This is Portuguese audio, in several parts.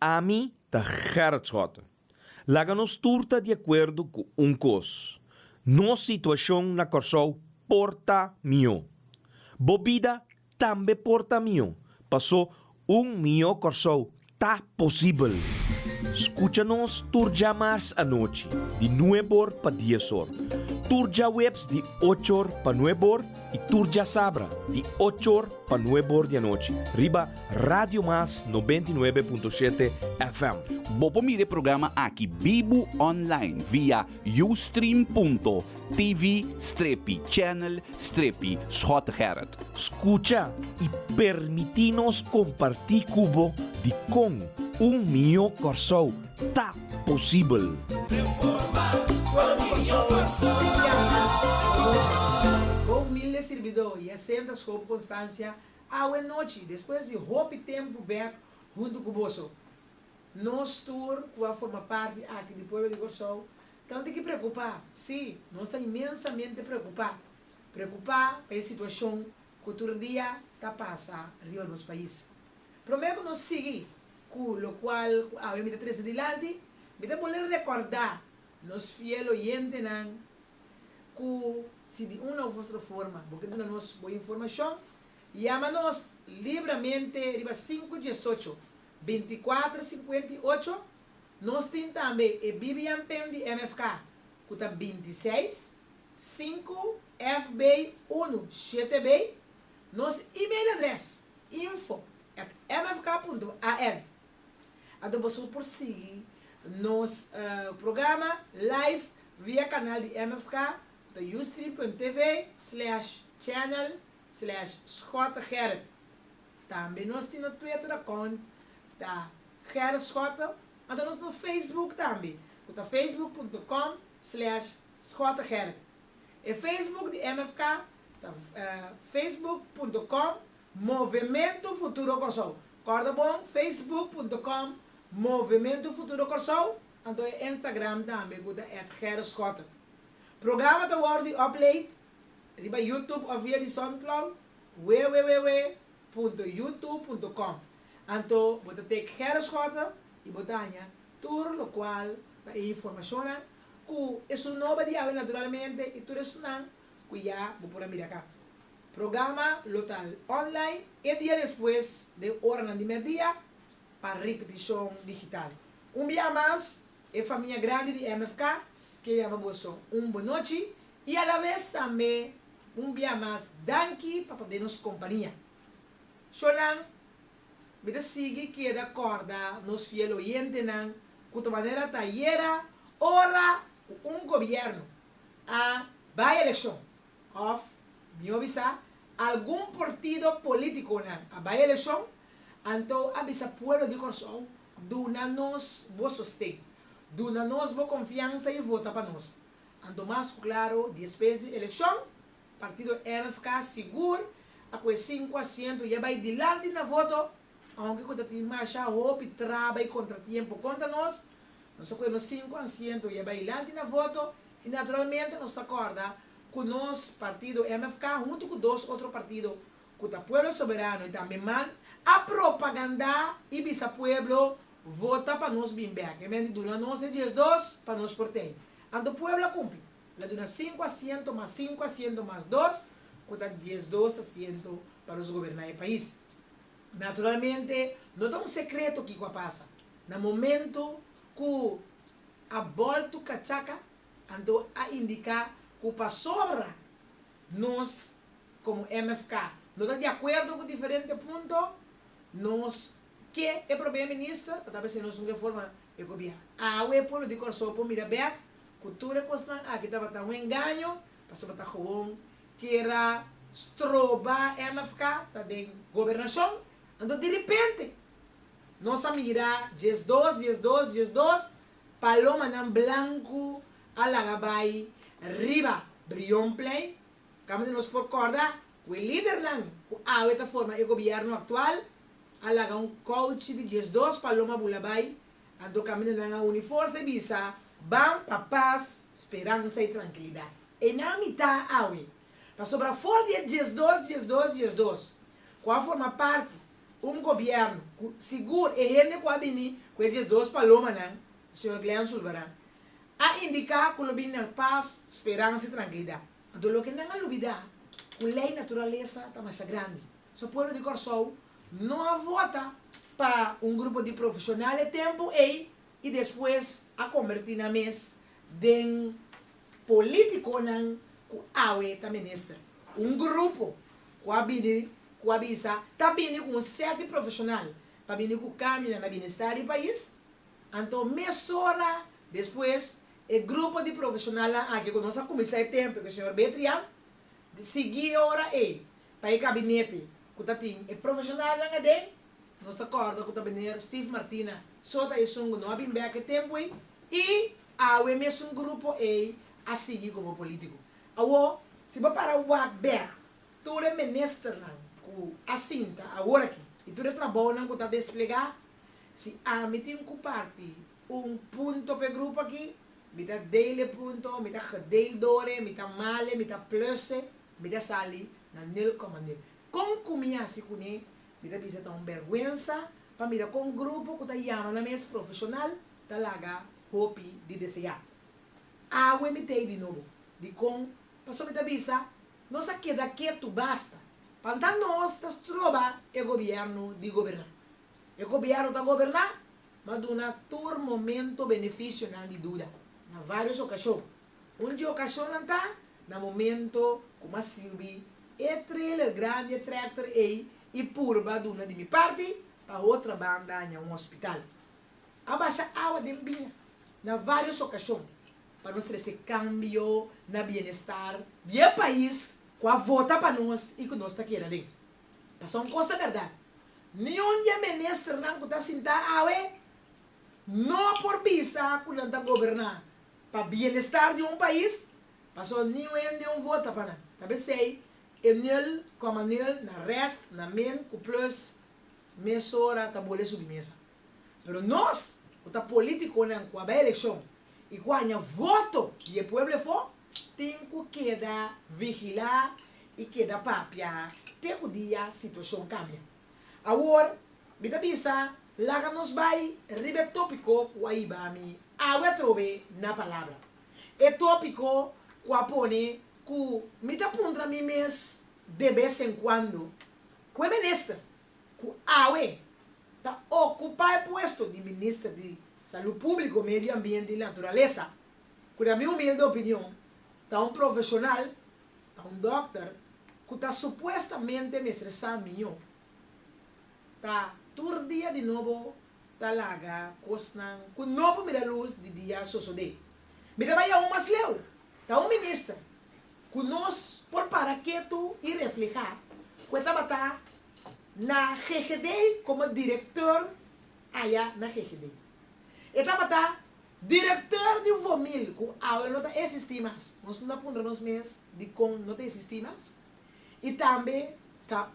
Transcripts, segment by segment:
a mim tá Gerrit Schotten. Laga nos turta de acordo com coisa. Nossa situação na Corsol porta mio. Bobida também porta mio. Passou mio Corsol tá possível. Escucha-nos turja mais à noite, de 9 para 10 horas. Turja webs de 8 para 9 e turja sabra de 8 para 9 da noite. Riba Radio Mas 99.7 FM. Bopo mire programa aqui Bibo online via ustream.tv/channel/Schottengerrit. Escucha e permitinos compartir cubo de com mio Corsol tá possível. Com humilde servidor e assenta com constância, à noite, depois de roupa tempo back junto com você. Nós tour que forma parte aqui do povo de Corsol, então tem que preocupar. Sim, nós estamos imensamente preocupados. Preocupar com a situação que todo dia está passando arriba do nosso país. Prometo nós seguir com o qual a gente está adiante, me poder recordar nos fiel oyentes que se de uma ou outra forma, porque dá nos boa informação, chama-nos livremente, riba 518 2458. Nós temos também a Bibian Pen de MFK, que está 26 5 FB 1 7B. Nosso e-mail adresse info@mfk.an. Então você pode seguir nos programa live via canal de MFK do ustream.tv/channel/Schottengerrit. Também nós temos no Twitter account da Gerrit Schotten. Então nós no Facebook também, do facebook.com/Schottengerrit. E Facebook de MFK, facebook.com Movimento Futuro Corsol. Corda bom? Facebook.com Movimento Futuro Corsol. Então é Instagram também, que é Gerrit Schotten. Programa da Word Upload, riba YouTube ou via de SoundCloud, www.youtube.com. Então, você tem Gerrit Schotten e você tem tudo o qual a informação que isso não vai dizer naturalmente e tudo isso não que já vou por mirar cá. Programa local online e dia depois de hora de meio-dia para repetição digital. Dia mais é família grande de MFK que chama você boa noite e a la vez também dia mais danke para termos companhia. Chonan, me sigue que da corda nos fiel oyente nan que de maneira tallera ora governo a vai eleição of me avisa algum partido político a vai eleição então avisa pueblo de Corsol duna-nos bo sostém duna-nos bo confiança e vota para nós então mais claro depois de eleição partido MFK seguro a com 5% já vai dilante na voto aunque quando tem mais roupa e trabalho contra tempo contra nós temos 5% já vai dilante na voto e naturalmente nós acorda com nós partido MFK junto com dois outros partidos que o Pueblo Soberano e também man a propaganda e bisa Pueblo vota para nós bem bem que vem durante nós dias dois para nós portem então o Pueblo cumpre lá duna 5% mais 5% mais 2 que dá 12% para os governar o país naturalmente não é segredo que passa no momento que a volta cachaca ando a indicar que para sobra nós como MFK não está de acordo com diferentes pontos nós que é primeiro-ministro talvez se nós não forma de governo o povo de Corsol por mira bem cultura constante aqui estava um engano passou para o que era stroba MFK tá de governação então de repente nossa mira 10 2 paloma nan blanco alagabai riba Brion Play kami nos por corda o líder nan o esta forma o governo atual alaga coach de 10 paloma bulabai ando kami nan a uniforme visa bam paz esperança e tranquilidade e na mitad awe para sobra fora de 10 2 qual forma parte governo, seguro, e gente que vem com esses dois palomas, o senhor Glenn Sullivan, a indicar que o bem paz, esperança e tranquilidade. Então, o que não é olvidar, a lei natureza está mais grande. O povo de Corsol não vota para grupo de profissionais de tempo e depois a convertir na mesa de político que é ministro. Grupo que avisa está vindo com 7 profissionais para vir com caminho na bem-estar do país. Então, mesora depois o grupo de profissionais que nós começar o tempo que o senhor Betriam de seguir agora para o gabinete que tem o profissional lá dentro. Nós estamos acordo com o gabinete Steve Martina só está isso não há bem que tempo e há o mesmo grupo a seguir como político. Agora, se você para o ver tu é ministro que assinta agora aqui e tu é trabalho que está desplegar se há meeting com parte ponto para o grupo aqui mita dele ponto, mita gedeeldore, mita male, mita plusse, mita sali na 0,0. Com comia se kune, mita bisa tão vergüenza, para mira com grupo que tá chama na mesa profissional, tá laga hopi de desejar. Água mitei de novo, de com, passou mita bisa, nossa queda quieto basta. Para nós tá trova o governo de governar. O governo tá governar, mas duna tur momento benefício na de dura. Na várias ocasiões. De ocasião não está, no momento, como a Silvi, trailer grande, tractor e purba de uma de minha parte, para outra banda, em hospital. Abaixa água de vinha, na várias ocasiões, para nós ter esse cambio na bem-estar do país, com a vota para nós e que nós está querendo. Passou uma coisa verdade. Nenhum dia ministro não está sentado, não por visa, que não está governar. Para bem-estar de país, passou nenhum vota para nós. Talvez sei, nele, como nele, na resto, na men, com plus, mesora, tá bolé submesa. Mas nós, o político, com a eleição, e quando a voto, e o povo for, tem que quedar, vigilar, e quedar papia, até o dia a situação cambia. Agora, me dá visa, lá nos vai, ribe tópico, o aí vai me agora trove na palavra. É tópico que apone que me dá pondra mi mês de vez em quando. Que é ministro, que awe está ocupa o posto de ministro de Saúde Pública, Medio Ambiente e Natureza. Que na minha humilde opinião, está profissional, está doutor, que está supuestamente me estressando melhor. Está todo dia de novo talaga kosnang kun novo mira luz de dia sosode. Mira vai a mas leu. Tá ministro. Kun nós por para que tu e reflejar. Cuenta bata na GGD como diretor allá na GGD. Eta bata diretor de família com a não tá existir mais. Nós não pondremos mês de com não existir mais. E também tá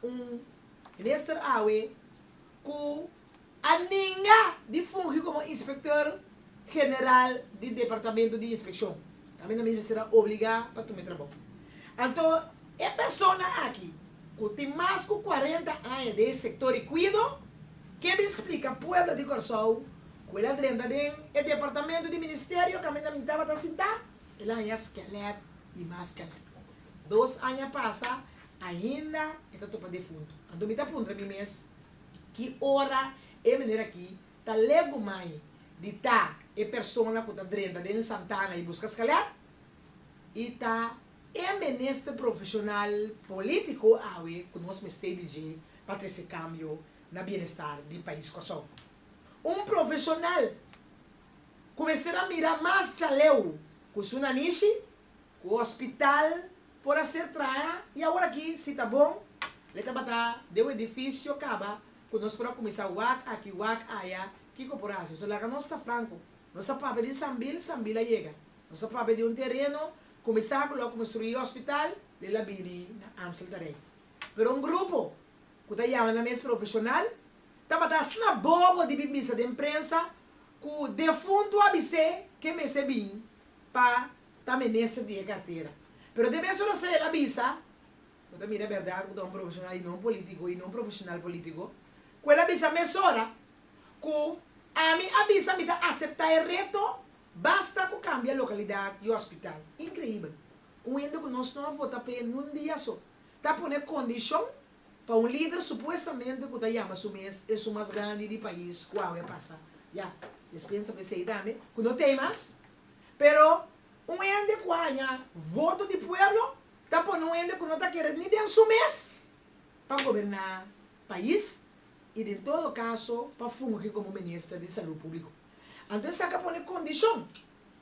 ministro awe com a ninguém de fungir como inspetor general do departamento de inspeção. Também a ministra será obrigada para tomar trabalho. Então, a pessoa aqui, que tem mais de 40 anos de setor de cuidado, que me explica ao povo de Corsol, que ela dentro do departamento de ministério, que também estava sentada, ela é esqueleto e mais esqueleto. 2 anos passam, ainda está topando de fundo. Então, me dá para mim mesmo, que hora é maneira aqui, tá lego mais de tá é pessoa que tá dentro de Santana e busca escalar e tá é ministro profissional político awe que nós estamos de para ter esse cambio na bem-estar do país Kosovo. Profissional começar a mirar mais saleu com o Nanishi, com o hospital por ser traia e agora aqui se tá bom, ele tá batendo de edifício acaba quando nós podemos começar o WAC aqui, o WAC aí, que corporação? Se lá nós está franco, nós sabemos de Sambila chega. Nós sabemos de terreno, começar a construir o hospital, ele lá vira na Amsterdã. Pero grupo, que está chamando na mesa profissional, está batendo na bobo de bibisa de imprensa, que o defunto avise que me se bem para estar ministro de carteira. Pero deve ser você a avisa, porque mira a verdade, que é profissional e não político, e não profissional político, quella avisa mesora, que a mim avisa me aceitar o reto, basta que cambie a localidade e o hospital. Incrível. Um ainda que nós não votamos para num dia só. Está pondo condição para um líder supostamente que está chamando o mês é o mais grande do país, qual é passar. Já, eles pensam que sei também, que não tem mais. Pero um ainda que ganha voto do povo, está pondo um ainda que não está querendo nem dentro do mês para governar o país e, em todo caso, para fungir como ministro de saúde pública. Então, isso é poner condição.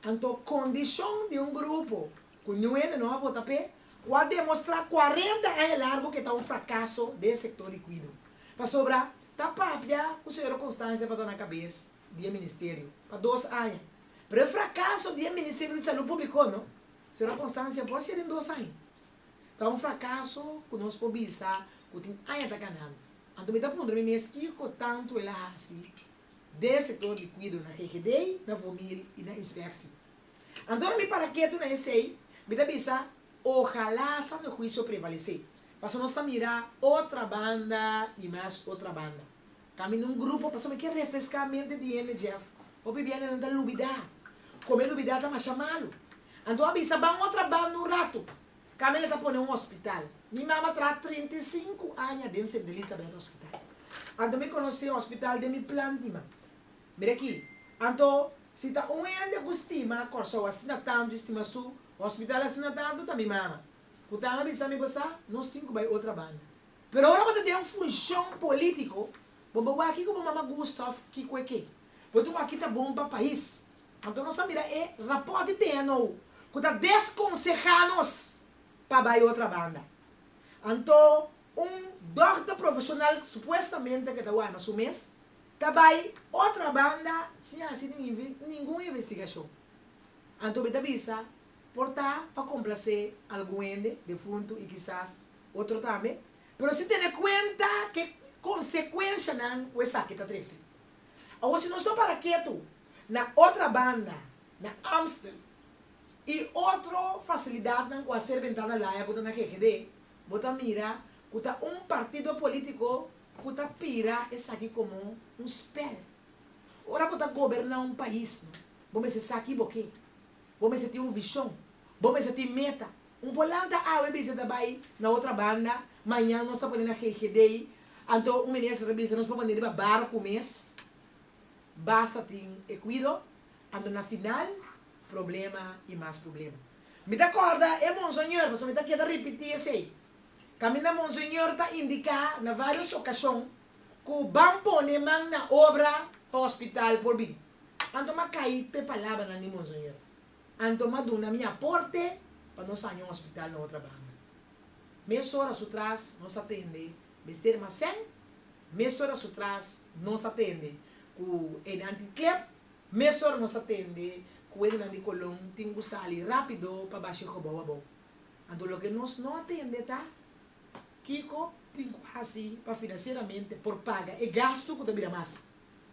Então, condição de um grupo que não ainda não vota para pode demonstrar 40 anos largo que está um fracasso do setor de cuidado. Para sobrar, está papia o senhor Constância para estar na cabeça do ministério, para 2 anos. Pero o fracasso do Ministério de Saúde Pública, não? Senhora Constância, pode ser em 2 anos. Está um fracasso que nós podemos pensar que tem anos está ganhando. Então, me está pondo mesmo que tanto ela assim, do setor de cuidado na RGD, na família e na inspecção. Então, me para que tu não sei, me está pensando, ojalá essa no juízo prevalecer. Para nós mirar outra banda e mais outra banda. Caminho um grupo, para que refrescar a mente de ele, Jeff. Ou viviane não está lubidar. Como ele lubidar, está mais chamado. Então, avisa, vamos outra banda um rato. Camila está pondo um hospital. Minha mama traz 35 anos dentro de Elizabeth Hospital. Então, me conheci o hospital de minha planta. Mira aqui. Então, se está um ano de estima, corso, assina tanto, estima su, o hospital assina tanto, tá minha mama. Então, avisa, me você, nós temos que ir outra banda. Pero agora, para ter uma função política, vamos aqui como a mama Gustav, que é que? Porque aqui está bom para o país. Então, nós mira é raporte de ano, que está desconsejados para ir outra banda. Então, um doctor profissional, supostamente, que está lá no mês, vai outra banda, sem assim nenhuma investigação. Então, me avisa, portar para complacer algum ende, defunto e quizás outro também. Mas se tem conta que consequência não é essa que está triste. Ou se não estou para quieto, na outra banda, na Amstel, e outra facilidade não com a serventada lá, que na RGD, bota mira, que está um partido político, que está pira, essa aqui como um espelho. Ora, que está governar um país, vamos ser aqui, porque vamos ter uma visão, vamos ter meta. Um volante a revista também na outra banda, amanhã nós estamos na RGD, então o ministro revista nós podemos ir para barco mês. Basta ter cuidado, ando na final, problema e mais problema. Me dá corda, é monsenhor, mas me dá que repetir esse. Caminha monsenhor está indicar na várias ocasiões que o banco ne man na obra para o hospital por mim. Ando ma cai pe palavra na ni monsenhor. Ando ma duna minha porte para nós sair um hospital na outra banda. Meia hora atrás nós atende, vestir mais sem, meia hora atrás nós atende. O anticlep, mesor nos atende, com ele de colão, tem que sair rápido para baixar o bom. Então, o que nós não atende, tá? Kiko, tem quase para financeiramente, por paga, e gasto que também mais.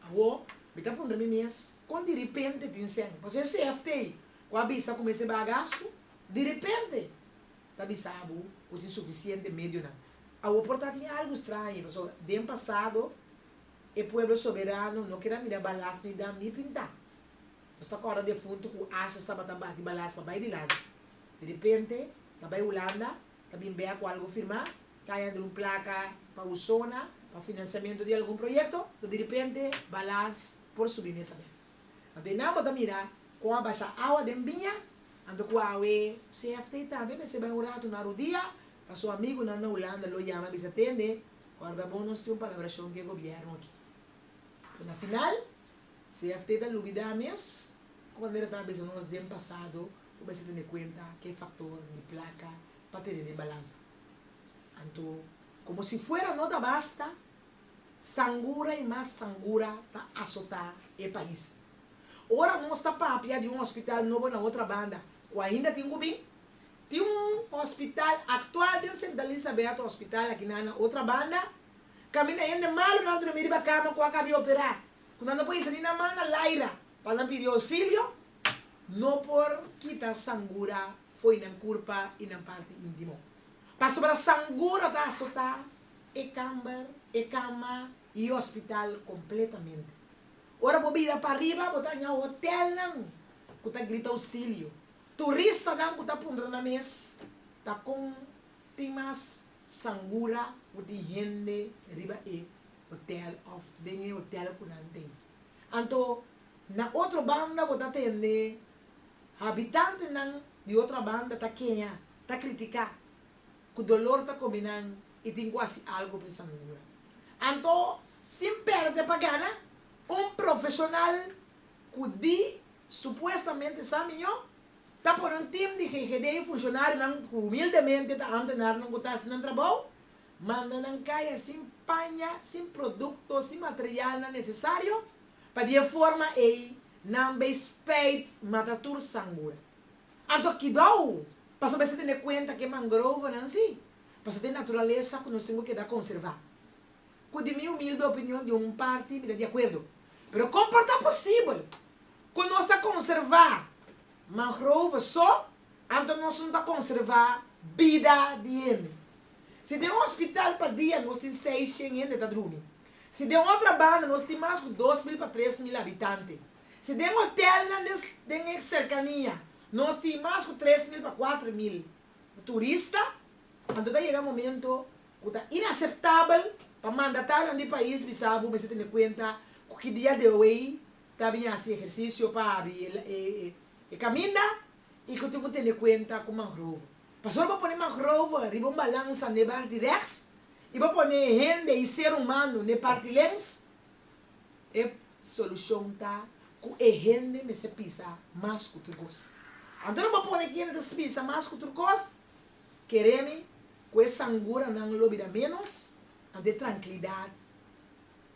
Agora, me está pondo a mês, quando de repente tem sem, você CFT, com a bisa começa a gasto, de repente, está bisabo, o tem suficiente meio, não. Agora, portanto, tem algo estranho, pessoal, de passado, o povo soberano não quer mirar balas nem dar nem pintar. Nós estamos agora de fundo que acha estava também de balas para baixo de lado. De repente, também Holanda, também vem com algo firmar, caindo uma placa para o zona, para financiamento de algum projeto, de repente, balas por subir nessa vez. Então, não vamos mirar com a baixa água de vinha, ando com a água CFT também, mas se vai um rato na dia, para seu amigo na Holanda, lo chama, me atende, guarda bom, nós temos palabração que é governo aqui. Na final, CFT está lubida mesmo, quando era talvez nós do passado, você tem conta que é fator de placa para ter de balança. Então, como se fuera nota basta, sangura e mais sangura para azotar o país. Ora, nós está papia de um hospital novo na outra banda, que ainda tem tem um hospital atual de Santa Elizabeth, hospital aqui na outra banda, caminha ainda mal não dormir para cama com a cabelo operar. Quando não pode sair na mão na laira para pedir auxílio, não por quitar sangura foi na culpa e na parte íntima. Para sobre a sangura da sota, cama e hospital completamente. Ora bobida para arriba, botar em hotel não, que grita auxílio. Turista não, que pondra na mesa, tá com timas sangura, o de gente riba e hotel of dengue hotel que não tem. Anto na outra banda que tende habitante não de outra banda tá quenha, tá criticar, que o dolor tá combinando e tem quase algo para sangura. Anto sem perder para gana profissional que di supuestamente sabe tá por um time de GGD funcionário não humildemente tá antenar não botar assim no trabalho manda não caia sem panha sem produto sem material necessário para de forma aí não respeito matatur sangura anto que dou para saber se ter conta que mangrove não sim para ter natureza que nós temos que dar conservar com de minha humilde opinião de parte me dá de acordo. Pero como está possível? Quando nós está conservar mangrove só, então nós não está conservar vida de ele. Se tem um hospital para dia, nós temos 600 gente está dormindo. Se tem outra banda, nós temos mais de 2.000 para 3.000 habitantes. Se tem um hotel na cercania, nós temos mais de 3.000 para 4.000 turistas. Então está chegando um momento que está inaceitável para mandatar no país, sabe, mas você tem conta que dia de hoje está bem assim exercício para abrir caminhar e que tu tem conta com mangrove. Passou para pôr mangrove, riba balança na parte direita e para pôr gente e ser humano na parte lens, é solução tá com a gente me se pisa mais que turcos. Então para pôr aqui gente se pisa mais que turcos, queremos que essa angura não lobira menos, de tranquilidade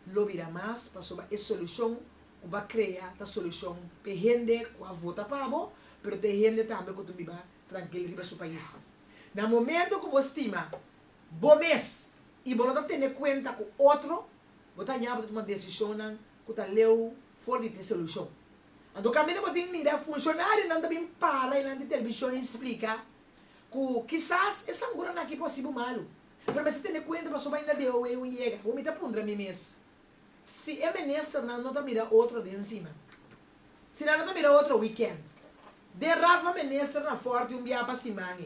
lobira mais para sobre a solução que vai criar a solução para gente que vai votar para você, mas tem gente também que tu vai tranquilo para o país. No momento que você estima bom mês e você não tem conta com outro, você tem que tomar uma decisão que você leu fora de ter solução. Então, caminho você tem que mirar funcionário, não também para e na televisão explica que quizás essa angura não é possível malo. Mas você tem conta para sobre ainda de hoje eu chega, vou me dar pondra mim mês. Se é ministro, não está mirando outro de em se não está mirando outro weekend. De rafa ministro na forte dia para cima.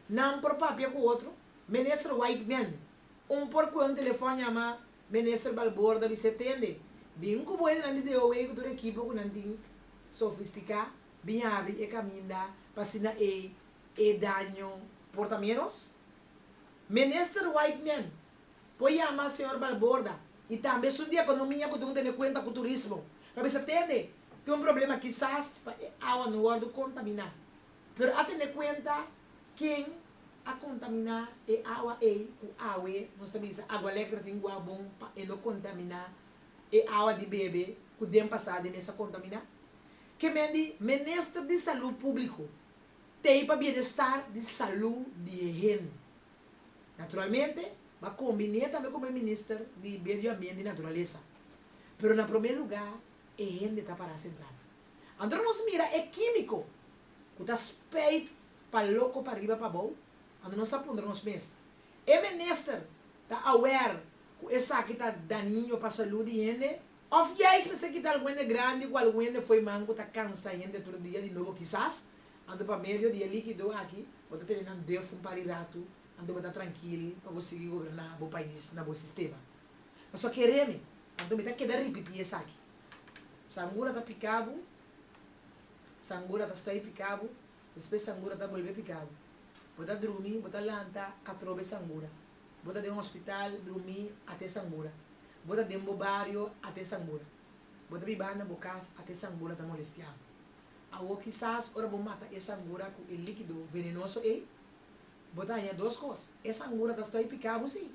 Não por papel com outro. Ministro white man. Por quando telefone ama ministro balborda você tende. Bem como ele não de hoje com toda a equipe que não tem sofisticado, bem abre e caminha para cima e danho portamentos. Ministro white man. Põe ama senhor balborda. E também se um dia a economia que tu não tem conta com o turismo, para você entender, tem um problema quizás a água no ar contaminar. Mas a ter conta quem a contaminar é água nós sabemos água elétrica tem água bom para não contaminar é água de bebê que o tempo passado nessa contaminar. Que mendi ministro de saúde público tem para bem-estar de saúde de gente. Naturalmente vai combinar também com o ministro de Meio Ambiente e Natureza. Mas, no primeiro lugar, a gente está para a central. Então, nós mira é químico, que está feito para louco, para arriba, para baixo. Então, nós estamos pondo nos meses. O ministro está aware que essa aqui está daninho para a saúde de gente. Of yes, mas que está algo grande, que algo foi manco, está cansado gente todo dia de novo, quizás. Então, para meio dia líquido aqui, você tem um defo para ir rato. Ando bata tranquilo para conseguir governar o país na bom sistema. Mas só queremos, ando me tá querendo repetir isso aqui. Sangura tá picado, sangura tá está picado, depois sangura tá volver picado. Bota dormir, bota lanta, atrobe sangura. Bota de um hospital, dormir até sangura. Bota de um barrio até sangura. Bota bibana na boca até sangura tá molestiando. Awo quizás ora bom mata essa sangura com o líquido venenoso botar duas coisas. Essa angura está picado sim.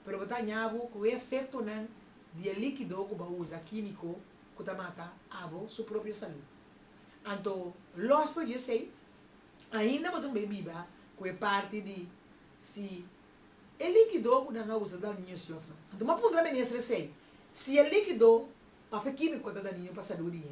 Mas botar com o efeito de líquido que usa químico que mata a sua própria saúde. Então, nós foi dizer, ainda botar bebida que é parte de se é líquido que não usa da ninho se ofna. Então, uma pondra ministra sei, se é líquido para químico da ninho para a saúde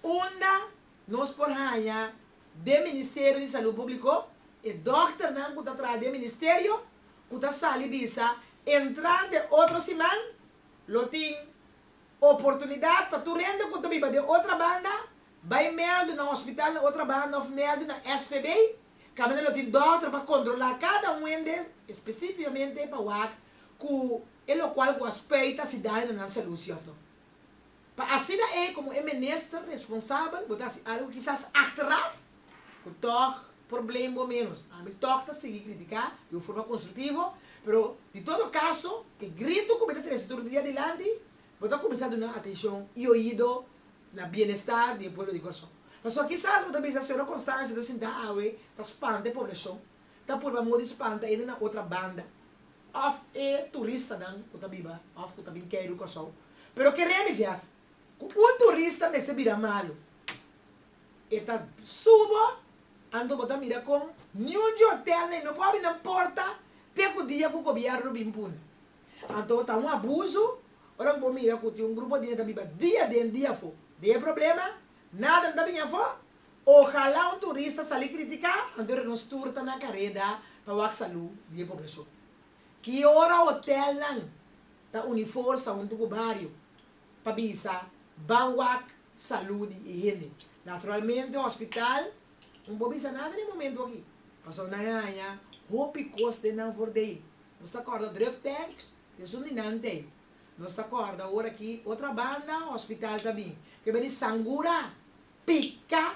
onda nós por ranha do Ministério de Saúde Pública e doutor não que está atrás do ministério, que está sali bisa, entrante outro semana, lo tem oportunidade para tu render com também de outra banda, vai meldo no hospital na outra banda, ou meldo na SVB, caminho lo tem doutor para controlar cada um deles, especificamente para o que é o qual respeita a cidade na saúde. Para assim é como é ministro responsável, botar algo quizás achteraf, que toch problema menos. A mim toch está seguir criticar de forma construtiva, pero de todo caso, o grito que vai ter todo dia adiante, botar começar a dar atenção e ouvido na bem-estar do povo de Corsão. Mas só quizás você pensa se a Constância está sentada, está espanta a população, está por uma moda espanta ainda na outra banda. Of é turista não, o tabiba, of o tabim quer ir Corsão. Pero que remediar? Um turista me se vira malo. Eta subo, ando botar mira com nenhum de hotel, nem não pode abrir na porta, tem que o dia que o governo bimpuna. Então tá um abuso, ora vou mira que tem um grupo de tabiba dia de dia for. De problema, nada não bem for. Ojalá um turista sair criticar, então nos turta na carreira para o saúde de população. Que hora hotel não, tá uniforça um do bairro, para bisa bawak saúde e higiene. Naturalmente, o hospital não pode bisa nada no momento aqui. Passou na ganha, hope cost de não for day. Não está acorda drug tank, isso não tem. Não está acorda agora aqui outra banda, o hospital também. Que vem sangura, pica,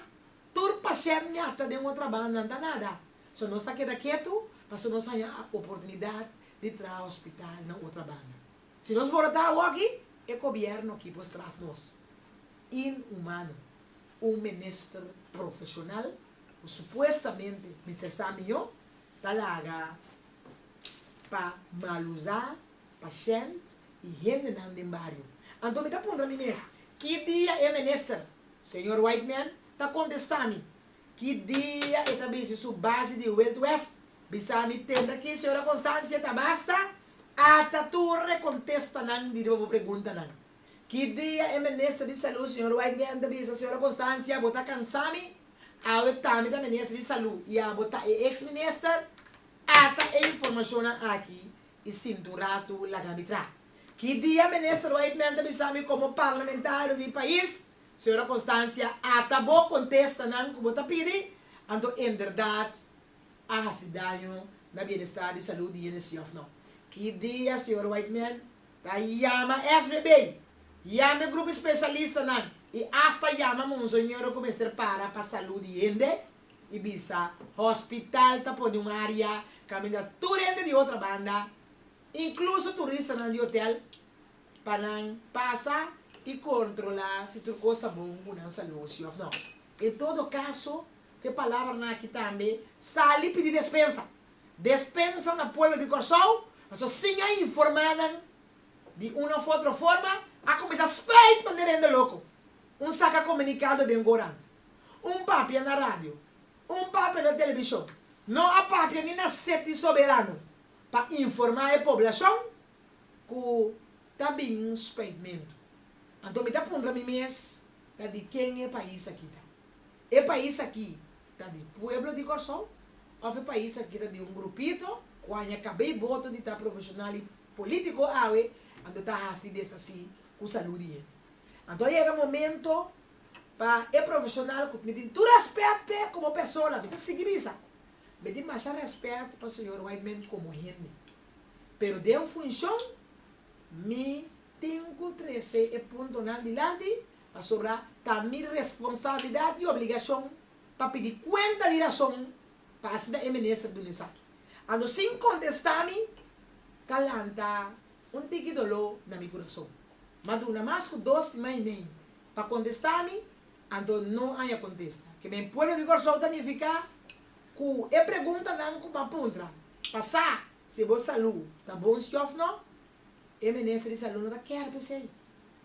todo paciente até de outra banda, não está nada. Só não está quieto, mas não tem a oportunidade de entrar ao hospital na outra banda. Se nós botar aqui, é o governo que pode nos inhumano. Um ministro profissional, o supostamente Mr. Samuel, talaga para malusar paciente e gente não de barrio. Então me dá para mim mesmo, que dia é ministro? Senhor Whiteman, está contestando. Que dia é também se sua base de Wild West? Bisa me tenda aqui, senhora Constância, tá basta? Ata torre contesta não, de novo pergunta não. Que dia é ministro de saúde, senhor Whiteman, da bisa, senhora Constância, botar cansami, a etame da ministra de saúde, e a botar ex-ministro, ata a informação aqui, e cinturato la gabitra. Que dia ministro Whiteman, da bisa, como parlamentário do país, senhora Constância, ata bo contesta não, como botar pidi, então, em verdade, a cidadão na bem-estar de saúde e energia, não. Que dia, senhor Whiteman, tá chama SVB, chama grupo especialista não, e hasta chama um senhor como este para saúde e bisa hospital tá por uma área caminha tudo de outra banda, incluso turista não de hotel, para passar e controlar se tu costa bom com a saúde, não. Em todo caso, que palavra aqui também, sali pedir despensa. Despensa na povo de Corsão, mas assim é informada de uma ou outra forma, a começar a speit maneira louco. Um saca comunicado de engorante. Um papel na rádio. Um papel na televisão. Não há papel nem na sete soberano. Para informar a população que está bem um speitamento. Então me dá para mim mesmo de quem é o país aqui. É o país aqui. Tá de pueblo de Corsão, ou o país aqui tá de um grupito, quando acabei voto de estar profissional e político, ando tá assim dessa assim, com saúde. Então chega o momento para é profissional que me tem todo respeito como pessoa, me tem seguir isso, me tem mais respeito para o senhor Whiteman como gente. Pero de uma função, me tenho que trazer e ponto na adiante, para sobrar também responsabilidade e obrigação para pedir conta de razão para a ministra do Nisaki. Ando sem contestar-me, calanta um tique de dolor na meu coração. Mas duna mais que 2 semanas e meia para contestar-me, ando não há contesta. Que meu povo de Corsão está a ficar com a pergunta não como a puntra. Passar se você saúde está bom se ou não, a ministra de saúde não quer que seja.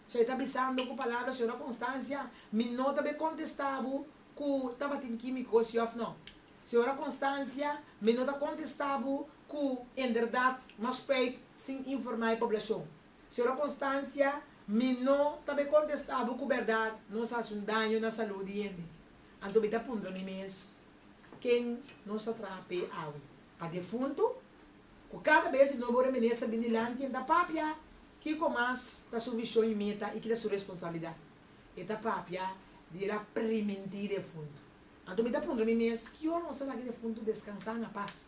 Você está pensando com palavras, senhora Constância, me não está bem contestável que estava tendo químico se ou não. Senhora Constância, me não está contestável que, em verdade, nós peito sem informar a população. Senhora Constância, me não está bem contestável que, verdade, nós faz um dano na saúde e então, me está pondo a mim mesmo, quem nos atrape a para defunto, que cada vez que não vou ministra vinilante da papia, que comas da sua visão e meta e que da sua responsabilidade. Eta papia de la permitir de fundo. Então me dá para mim mesmo que eu não estou aqui de fundo descansar na paz.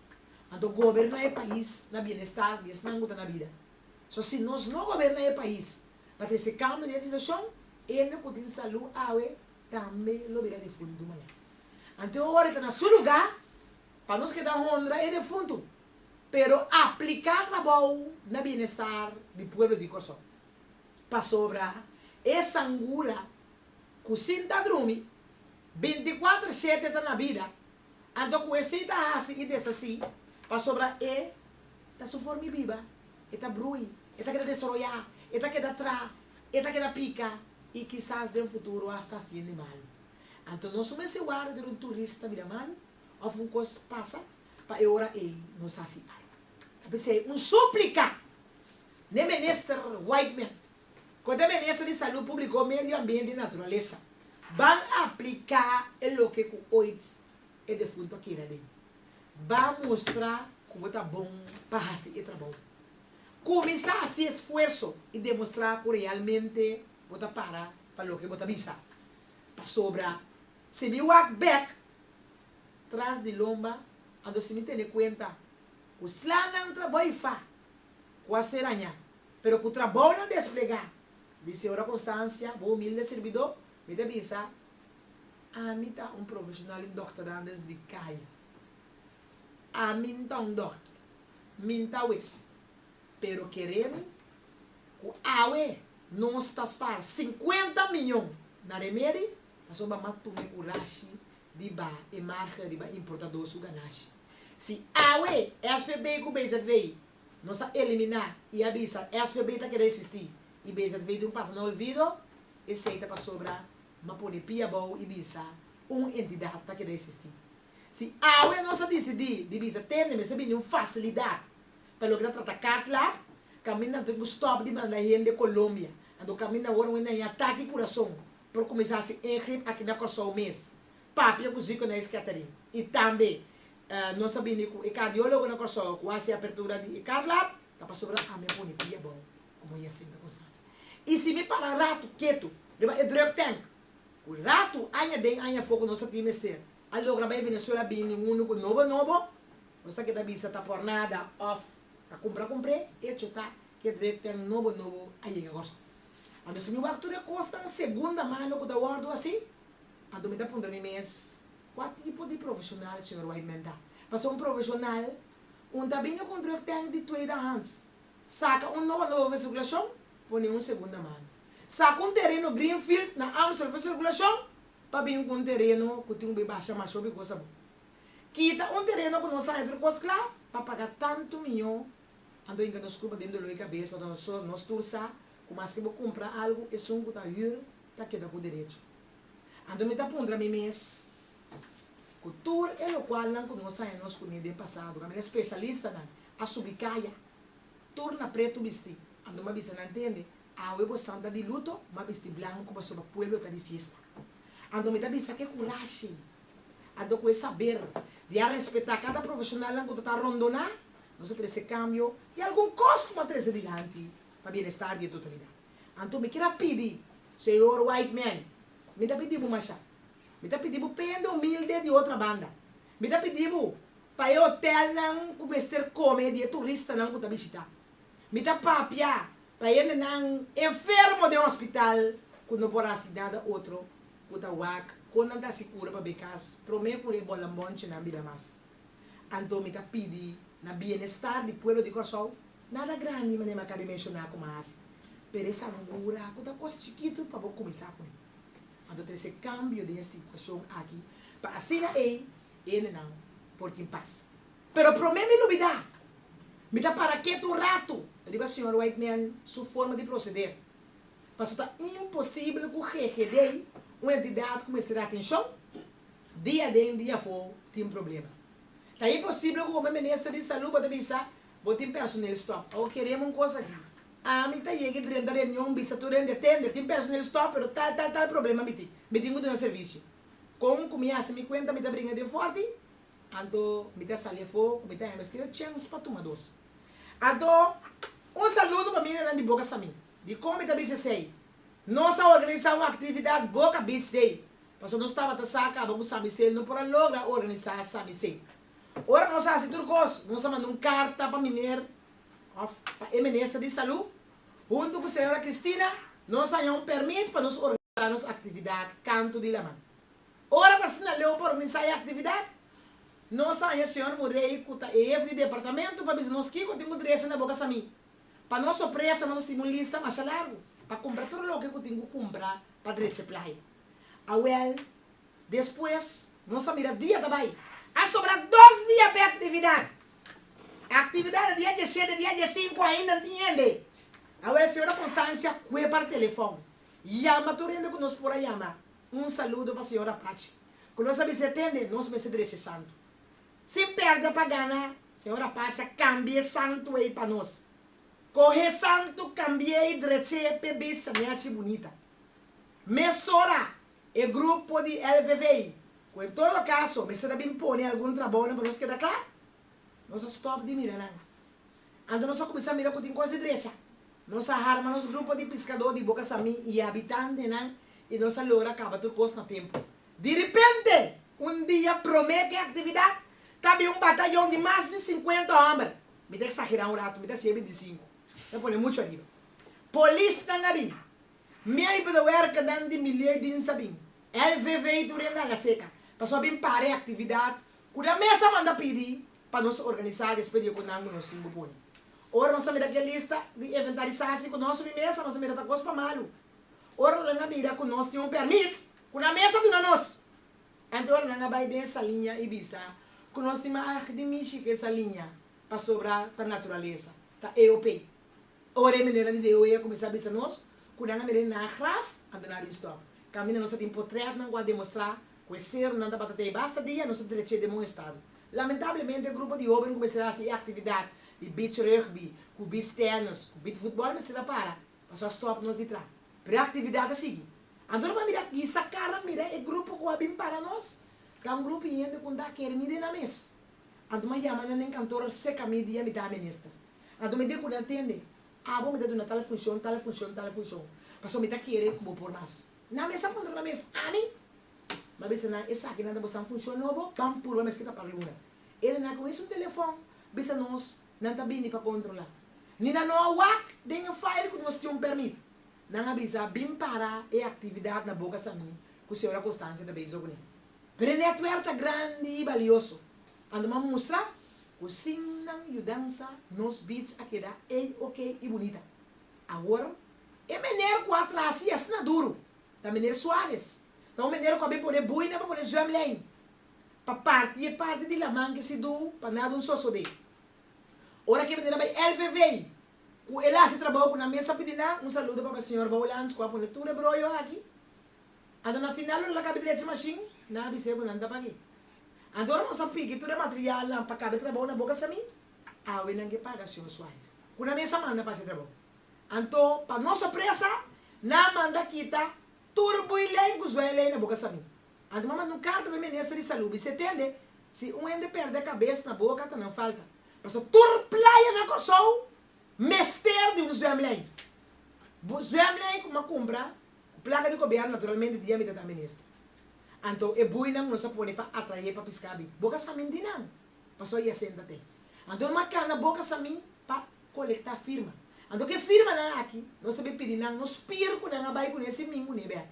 Então governar o país na bem-estar, e não na vida. So se nós não governar o país, para ter esse cambio de situação, ele não pode saúde, também lo verá de fundo amanhã. Então agora está na seu lugar, para nós que dá honra é de fundo. Pero aplicar trabalho na bem-estar do povo de Corsó. Para sobrar essa angura que sinta drumi 24/7 está na vida. Então com esse está assim e dessa assim, para sobrar está sua forma viva, está brui, está querendo desarrollar, está querendo atrás, está querendo picar e quizás no futuro hasta sendo mal. Então nós somos esse guarda de turista vira mal, ou um coisa passa, para eu ora não se assim. Pensei, súplica, nem ministro white man, quando é ministro de saúde pública, meio ambiente e natureza, vão aplicar o que hoje é de fundo aqui na dentro. Vão mostrar como está bom para fazer o trabalho. Começar a fazer esforço e demonstrar que realmente você para o que você visa. Para sobrar, se me walk back, traz de lomba, ando se me tem conta, o slá não trabalha com a seranha, pero que o trabalho não desplegar. Disse ora Constância, vou humilde servidor, me avisa, a mim está profissional em doctor antes de caia. A mim está doctor, mim está wes, pero queremos, o aue não está para 50 milhões na remédio, mas vamos matar o rachi de ba e marca de ba importador su ganache. Se aue SVB com BZV, nós eliminar e avisa SVB está querendo existir e BZV de passa no olvido, e seita para sobrar, mas pode pia bom e visa entidade está querendo existir. Se aue nós decidir de visa ter uma facilidade para lograr tratar lá, caminha do stop de mandar gente de Colômbia, ando caminha agora um ataque coração, por começar a se encher aqui na Corsó o mês. Papi eu cozinho na escatering e também nós sabemos que o cardiólogo na Corsó quase a abertura de Carlab, tá para sobrar a minha bonipia bom, como ia sendo Constância. E se me para rato quieto, leva o drug tank, o rato ainda fogo nossa trimestre. Allora vai Venezuela bem um novo, nós tá que da bisa tá por nada off, tá comprar e chutar que drug tank novo aí em agosto. Então se me vai tudo custa segunda mão que da guardo assim. Ando me dá para mim mês, qual tipo de profissional o senhor vai inventar? Mas profissional, também não contrato tem de tweede hands. Saca nova circulação, põe segunda mão. Saca terreno greenfield na Amstel circulação, para vir terreno que tem baixa mais sobre coisa boa. Quita terreno que não sai entre coisas lá, para pagar tanto milhão, ando ainda nos curva dentro da cabeça, para nós turçar, como as que vou comprar algo, é só que está queda com direito. Então me está pondo a mim mesmo. Cultura é o qual não conhecemos nós com o passado. A minha especialista a subicaia. Turna preto vestir. Então me avisa não entende. A eu bastante de luto, mas vestir branco para sobre o pueblo está de festa. Então me está avisa que coragem. Então com saber de respeitar cada profissional que está rondonando, nós temos esse cambio e algum custo para trazer adiante para bem-estar de totalidade. Então me quero pedir, senhor white man, me dá pedido mais me dá pedido pendo humilde de outra banda. Me dá pedido para o hotel não começar comer de turista não que visitar. Me dá papia para ele não enfermo de um hospital quando não pode nada outro puta wak quando não dá segura para becas prometo que bola monte na vida mais. Então me dá pedir na bem-estar do povo de Corsó nada grande mas nem cabe mencionar como assim. Pero essa angura puta coisa chiquito para começar com ele. Então, esse cambio de situação aqui, para assim ele não, porque paz. Pero promete me novidade. Me dá para que um rato, diga senhor White Man, sua forma de proceder. Mas está impossível que o GGD, uma entidade com essa atenção, dia fora, tem um problema. Está impossível que o ministro de saúde pode avisar, vou ter personal stop, ou queremos uma coisa aqui. A mim tá chegando dentro da reunião, bisa tu rende atende, tem personal stop, pero tal problema me tenho de serviço. Como começa me conta, me tá brincando de forte, ando me tá saliendo fogo, me tá escrevendo chance para tomar doce. Ando Um saludo para mim de Boca Sami. De como também se sei. Nós organizamos uma atividade Boca Beach Day. Mas nós estávamos a sacar, vamos saber se ele não pode lograr organizar sabe se. Ora nós fazemos tudo coisa. Nós mandamos carta para mineiro, para a ministra de saúde. Junto com a senhora Cristina, nós temos um permito para nós organizar nossa atividade canto de la mão. Ora está sinalou para organizar a atividade. Nós temos a senhora Murei, que é o departamento, para dizer nós que temos direito na Boca Sami. Para nossa pressa, nós temos uma lista mais larga. Para comprar tudo o que eu tenho que comprar para direito playa. Well, depois, nós miramos dia também. A sobrar 2 dias para a atividade. A atividade dia 17, dia 5 ainda não entende. A senhora Constância, que para telefone. Chama tudo que nós por aí chama. Um saludo para a senhora Pachi. Quando nós sabemos se atende, nós vamos ser direito santo. Se perde para ganhar, senhora Pachi, cambie santo aí para nós. Corre santo, cambie direito para bicha, minha bonita. Mesora. O grupo de LVVI, em todo caso, me será bem pôr algum trabalho para nós quedar claro. Nós stop de mirar, não. Então nós começamos a mirar com coisa direita. Nós armamos nos grupos de pescador de Boca Sami e habitantes, não. E nós logra acabar tudo coisa no tempo. De repente, um dia promete a atividade, cabe um batalhão de mais de 50 homens. Me dá exagerar um rato, me dá 25. Eu ponho muito arriba. Polícia não é minha para ver que dan de milhões de insabim. LVV tu renda la seca. Passou bem para a atividade. Quando a mesa manda pedir para nós organizar depois de quando nós temos bom. Ora nós temos aqui a lista de inventarização com nossa mesa, nós temos a coisa para malo. Ora na mira com nós temos um permito. Com a mesa do nós. Então na vai dessa linha Ibiza. Com nós temos a de Michi que essa linha para sobrar da natureza, da EOP. Ora a maneira de eu ia começar a pensar nós. Quando a merenda na graf, anda na rista. Caminha nossa tem portrait não vai demonstrar que o ser não dá para ter basta dia nosso direito de um estado. Lamentavelmente o grupo de jovens começará a fazer atividade de beach rugby, com beach tennis, com beach futebol, mas se dá para. Passou a stop nos de trás. Para a atividade assim. Então para mirar aqui sacar mira o grupo que vai para nós. Tá um grupo ainda com da querer mirar na mesa. Então me chama na cantora seca media me dá ministra. Então me dê quando atende. Ah, vou me dar uma tal função. Passou me dar querer como por mais. Na mesa contra na mesa, ani. Mas na essa aqui nada você funciona novo, pam puro mas que tá para luna. Ele na com isso telefone, bisa nós não tá bem para controlar. Ni na no wak, den file que nós temos permit. Não avisa bem para a atividade na Boca Sami, com senhora Constância da Beijo Guni. Pero network tá grande e valioso. Ando mostrar o sinang yudança nos beach aqui da ok e bonita. Agora, é menino com atrás e assim duro. Tá menino Soares. Então menino com a bem poder buina para poder jamlém. Para parte de la manga se do para nada um sosso de. Ora que menino vai LVV. Com ela se trabalhou com a mesa pedina um saludo para a senhora Baulans com a folhetura broio aqui. Ando na final ela cabe direito machine, na bise com nada para aqui. Agora nós sabemos que tudo é material lá para cada trabalho na Boca Sami. Ah, o que paga senhor Soares. Com a mesa manda para esse trabalho. Então, para nossa pressa, na manda kita turbo e lei com na Boca Sami. Então, manda um carta para o ministro de saúde. Você entende? Se um ende perde a cabeça na boca, tá não falta. Passou tur playa na corsol, mester de um zuamlém. Zuamlém com uma compra, placa de governo naturalmente de diâmetro da ministra. Então, é boi não se pode para atrair para piscar. Boca Sami não. Passou aí a senta-te. Então, uma cana Boca Sami para coletar firma. Então, que firma na aqui, nós também pedimos, nós pirco na vai com esse mingo, né, bem?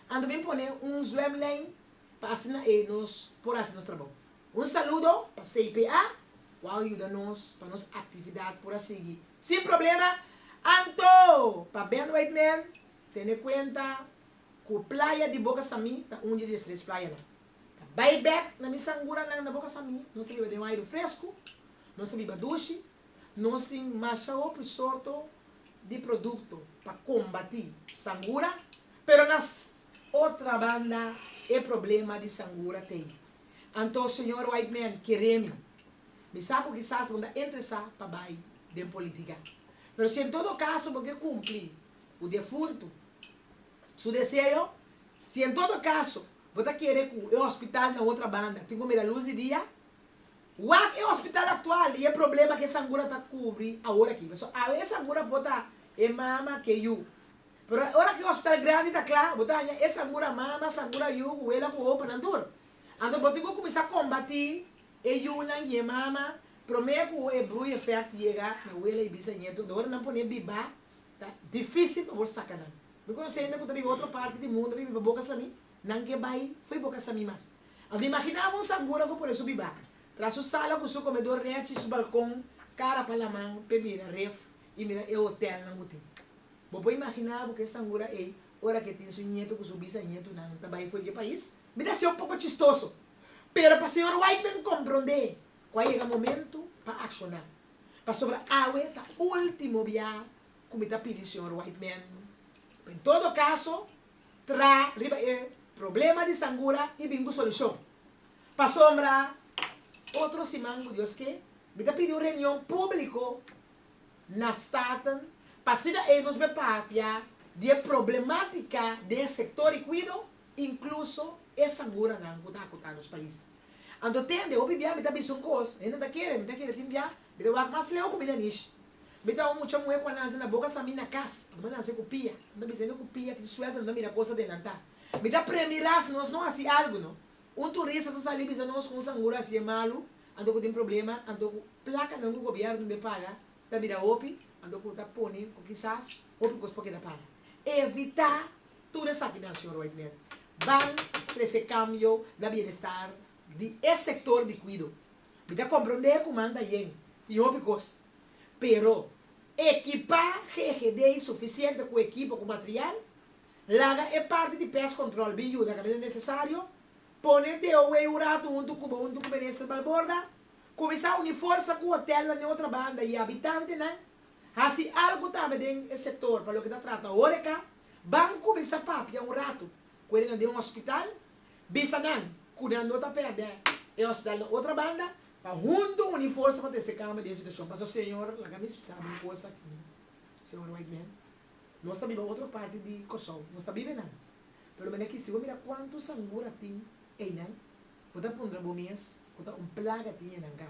Então, bem pôr um zuamlém para assinar e nós, por assim nós trabalhamos. Um saludo para a CPA, que ajuda-nos para nossa atividade por assim. Sem problema, Anto, para Ben White Man, tenha conta que a praia de Boca Sami está um dia de três praias. Vai back na minha sangura na Boca Sami, nós temos um ar fresco, nós temos duche, nós temos mais outro sorto de produto para combater sangura, pero nas outra banda é problema de sangura tem. Então, senhor White Man, queremos, me sabe que quizás vão interessar para vai de política. Mas se em todo caso, porque cumpre o defunto, seu desejo, se em todo caso, você querer que o hospital na outra banda tenha a luz de dia, O é o hospital atual e é problema que essa angura tá cobre agora aqui. Mas a essa angura bota é mama que you. Pero agora que o hospital grande tá claro, bota essa angura mama, essa angura you, o ela com open andor. Então botigo começar a combater e you na e mama, prometo o blue effect chega, na ela e bisa nieto, agora não pode biba, tá difícil para você sacar. Me conhece ainda quando vive outra parte do mundo, vive boca sami, não que vai, foi boca sami mais. Então imaginava um angura que por isso biba. Tras o sala com seu comedor rente, seu balcão, cara para a mão, mira ref e mira o hotel na mutim. Vou imaginar que essa angura é hora que tem seu nieto com seu bisnieto não também foi de país. Me dá um pouco chistoso. Pero para o senhor Whiteman compreender qual é o momento para acionar. Para sobre a água, tá último dia, como está pedindo o senhor Whiteman. Em todo caso, tra problema de sangura e bingo solução. Para sombra outro simango, Deus que, me está pedindo reunião público na Staten, para se nos bepapia de problemática do setor e cuido, incluso essa angura não está nos países. Então, tende, o bibia, me está bisão coisa, ainda está querendo, timbia, me dá mais leu comida nisso. Me dá muita mulher quando nasce na boca, essa mina casa, não nasce com pia, não dizendo com pia, tem suéter, não mira coisa adelantar. Me dá premirar se nós não assim algo, não. Um turista está ali, bisa nós com angura assim malo, ando com tem problema, ando com placa não do governo me paga, tá vira opi, ando com tá pone, com quizás, opi com os porque da paga. Evitar tudo isso aqui na senhora Whiteman. Van esse cambio na bem-estar de esse setor de cuido. Me dá compreender como anda bem, tem opi coisa. Pero equipar GGD suficiente com equipo, com material, laga é parte de pest control, bem ajuda, que é necessário. Pone de o eurato junto com o ministro Balborda, começar a unir força com o hotel na outra banda e habitante, né? Assim, algo também no setor, para o que está tratando. Agora, vão começar a papiar rato, quando de hospital, bisa não, quando outra perde, é hospital na outra banda, para junto unir força para ter esse cama de situação. Mas o senhor, lá que sabe uma coisa aqui, senhor Whiteman, nós estamos vivendo outra parte de Kosovo, nós estamos vivendo nada. Pero aqui, se eu mirar quantos angura tem, Kota pun rabumias, kota plaga tinha nanga.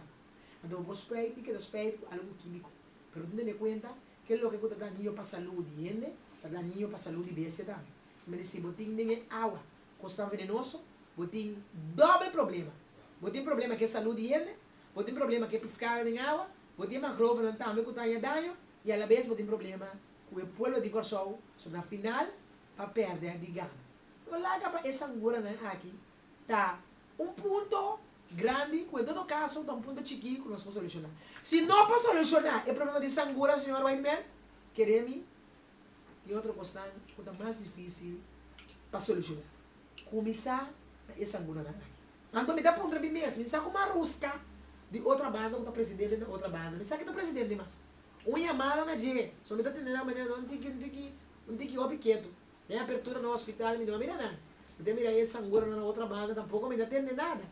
Então, respeito que respeito algo químico. Pero tú te cuenta que lo que kota daño para salud yende, daño para salud y bese también. Me dice, botín de agua, costa venenoso, botín doble problema. Botín problema que salud yende, botín problema que piscar en agua, botín más grove no también kota daño, y a la vez botín problema que el pueblo de Kosovo, na final, para perder de gana. Então, lá para essa angura aqui, tá ponto grande, com todo caso, tá ponto chiquinho que nós podemos solucionar. Se não para solucionar o problema de sangura, senhor Whiteman, queremos, tem outra questão que é mais difícil para solucionar. Começar essa angura aqui. Então, me dá ponto para mim mesmo, me sabe uma rusca de outra banda, que está presidente de outra banda, me sabe que está presidente de mais. Uma chamada na G, só me está atendendo a manhã, não tem que ir quieto. Tem abertura no hospital, me deu mira nada. Me mira essa angura na outra banda, tampouco me atende nada.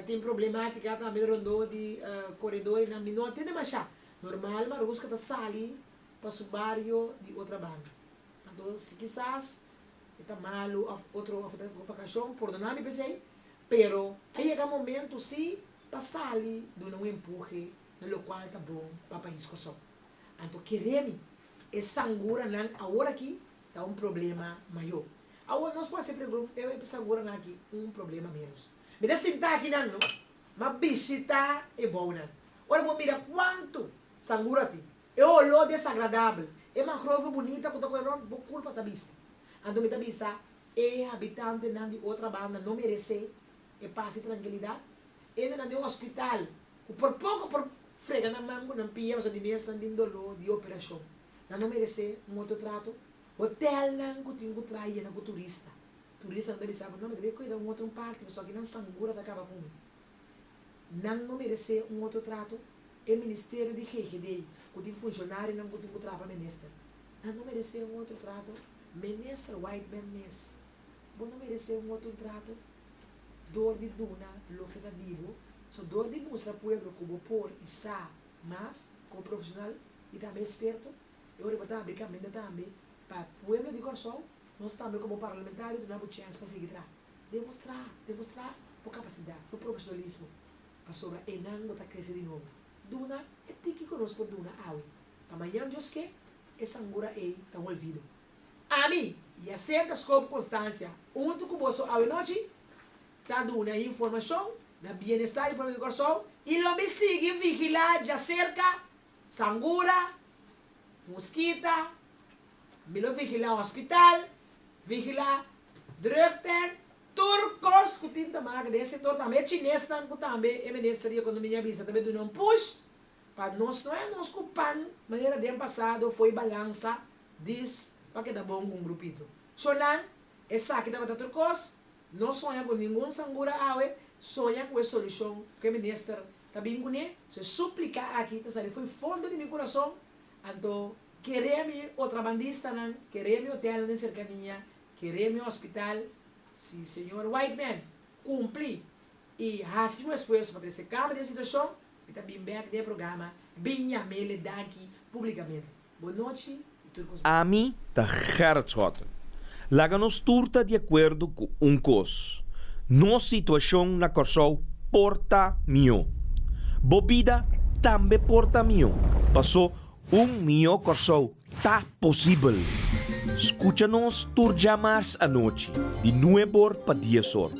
Tem problemática, também rondou de corredor, não atende mais já. Normal, mas busca tá sali para o barrio de outra banda. Então, se quizás está malo, outra vacação, perdonar-me, pensei, pero aí chega um momento, sim, para sair de um empurre, no qual está bom para o país que só. Então, queremos essa angura, agora aqui, está problema maior. Agora, nós podemos sempre, eu penso agora aqui, problema menos. Me dá sentar aqui, não, mas visita é bom, não. Agora, vou mirar quanto sangura tem. É olor desagradável. É uma grove bonita, que eu estou culpa da vista. Então, me dá vista, é habitante de outra banda, não merece, é paz e tranquilidade. Ele não deu hospital, por pouco, por frega na mão, não pia, mas a dimensão de dolor, de operação. Não merece outro trato. Hotel não tem que trair na turista. Turista não deve saber, não deve cuidar outro parte, só que não sangura da acaba com não merece outro trato. É Ministério de GGD, que tem funcionário não tem que trabalhar para ministro. Não merece outro trato. Ministro Whiteman mesmo. Não merece outro trato. Dor de duna, lo que está digo, só dor de mostrar pueblo como por e sa, mas como profissional e também esperto, eu vou botar brincando também. Para o pueblo de Kosovo, nós também como parlamentares temos chance para seguir. Demonstrar por capacidade, por profissionalismo. para sobre enang bota crescer de novo. Duna é tiki conosco duna awe. Amanhã Deus que essa angura é tão olvido. A mim, e a certa circunstância, junto com você awe noite, tá dando informação da bem-estar e problema do coração e lo me sigue vigilar já cerca sangura, mosquita, me lo vigilar hospital, vigilar drug tank, turcos que tinta maga desse setor também chinês também é ministério da economia bisa também do não push para nós não é nós culpan maneira de passado foi balança diz para que dá bom com um grupito sonan essa aqui da turcos não sonha com nenhum sangura awe sonha com a solução que o ministério também com ele se suplica aqui tá sabe foi fundo de meu coração então queremos outra bandista não queremos hotel de cercania queremos hospital se senhor Whiteman cumprir e fazer um esforço para esse cambio de situação e também back do programa vinha mele daqui publicamente boa noite e tudo com A mim tá Gertschota. Laga-nos turta de acordo com um cos. Nossa situação na Corsol porta mio. Bobida também porta mio. Passou mio Corsol. Tá possível. Escucha-nos turja mais à noite, de 9 para 10 horas.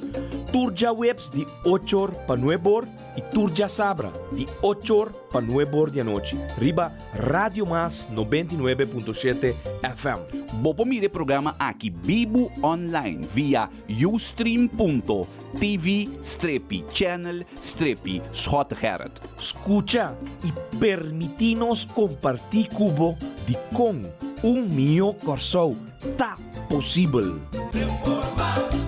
Turja webs de 8 horas para 9 horas e turja sabra de 8 horas para 9 horas da noite. Riba Radio Mas 99.7 FM. Bopo mire programa aqui Bibo Online via ustream.tv/channel/Schotgeret. Escucha e permitinos compartir cubo de com mio Corsol. Tá possível. Reforma